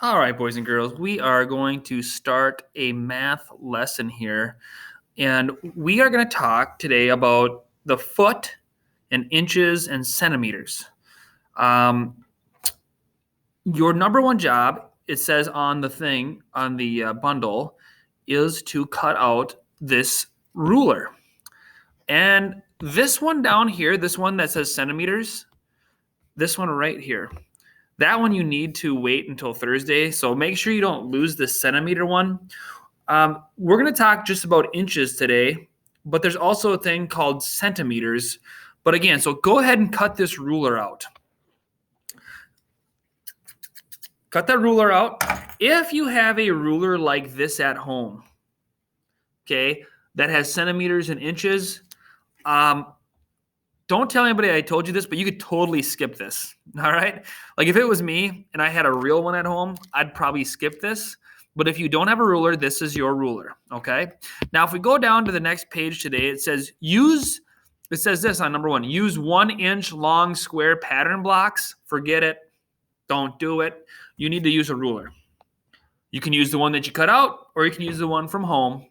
All right, boys and girls, we are going to start a math lesson here. And we are going to talk today about the foot and inches and centimeters. Your number one job, it says on the thing, on the bundle, is to cut out this ruler. And this one down here, this one that says centimeters, this one right here, that one you need to wait until Thursday. So make sure you don't lose the centimeter one. We're going to talk just about inches today, but there's also a thing called centimeters. But again, so go ahead and cut this ruler out. Cut that ruler out. If you have a ruler like this at home, okay, that has centimeters and inches, don't tell anybody I told you this, but you could totally skip this, all right? Like if it was me and I had a real one at home, I'd probably skip this. But if you don't have a ruler, this is your ruler, okay? Now, if we go down to the next page today, it says this on number 1, use 1-inch long square pattern blocks. Forget it. Don't do it. You need to use a ruler. You can use the one that you cut out, or you can use the one from home.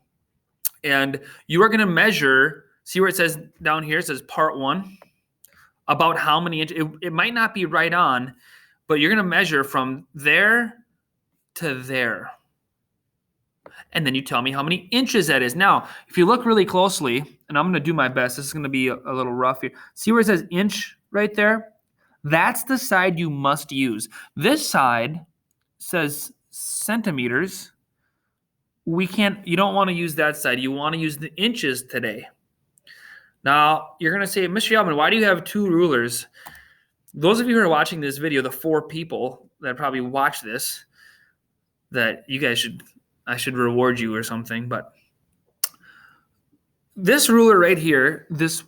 And you are going to measure, see where it says down here, it says part 1, about how many inches. It might not be right on, but you're going to measure from there to there. And then you tell me how many inches that is. Now, if you look really closely, and I'm going to do my best, this is going to be a little rough here. See where it says inch right there? That's the side you must use. This side says centimeters. You don't want to use that side. You want to use the inches today. Now, you're going to say, Mr. Yeldman, why do you have 2 rulers? Those of you who are watching this video, the 4 people that probably watch this, that you guys I should reward you or something, but this ruler right here, this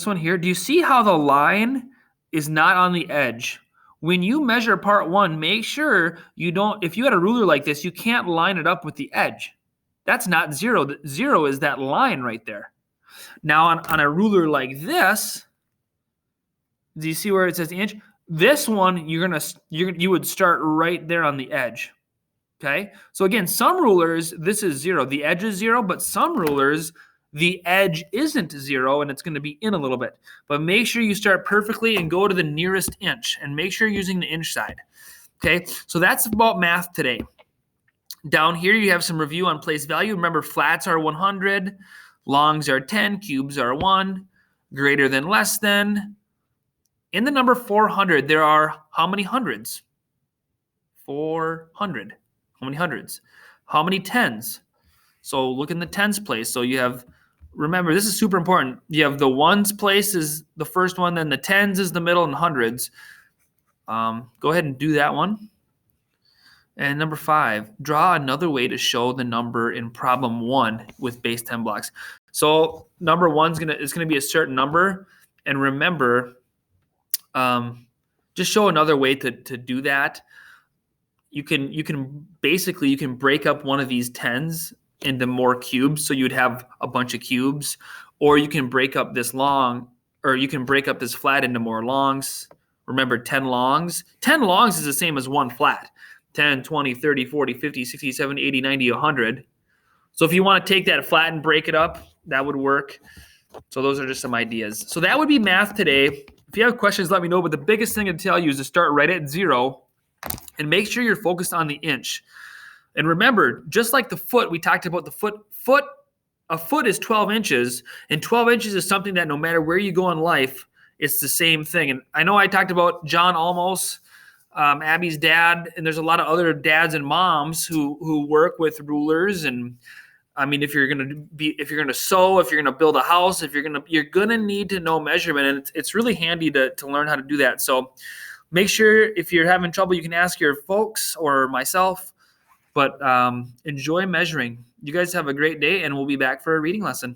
one here, do you see how the line is not on the edge? When you measure part 1, make sure if you had a ruler like this, you can't line it up with the edge. That's not 0. 0 is that line right there. Now on a ruler like this, do you see where it says inch? This one, you would start right there on the edge. Okay, so again, some rulers, this is 0. The edge is 0, but some rulers, the edge isn't 0, and it's going to be in a little bit. But make sure you start perfectly and go to the nearest inch, and make sure you're using the inch side. Okay, so that's about math today. Down here, you have some review on place value. Remember, flats are 100, longs are 10, cubes are 1, greater than, less than. In the number 400, there are how many hundreds? 400. How many hundreds? How many tens? So look in the tens place. So you have, remember, this is super important. You have the ones place is the first one, then the tens is the middle, and hundreds. Go ahead and do that one. And number 5, draw another way to show the number in problem 1 with base 10 blocks. So number 1 is gonna be a certain number, and remember, just show another way to do that. You can break up one of these tens into more cubes, so you'd have a bunch of cubes, or you can break up this this flat into more longs. Remember, 10 longs. 10 longs is the same as 1 flat. 10, 20, 30, 40, 50, 60, 70, 80, 90, 100. So if you want to take that flat and break it up, that would work. So those are just some ideas. So that would be math today. If you have questions, let me know. But the biggest thing to tell you is to start right at 0. And make sure you're focused on the inch. And remember, just like the foot, we talked about the foot. A foot is 12 inches, and 12 inches is something that no matter where you go in life, it's the same thing. And I know I talked about John Olmos, Abby's dad, and there's a lot of other dads and moms who work with rulers. And I mean, if you're gonna sew, if you're gonna build a house, you're gonna need to know measurement, and it's really handy to learn how to do that. So make sure if you're having trouble, you can ask your folks or myself, but enjoy measuring. You guys have a great day, and we'll be back for a reading lesson.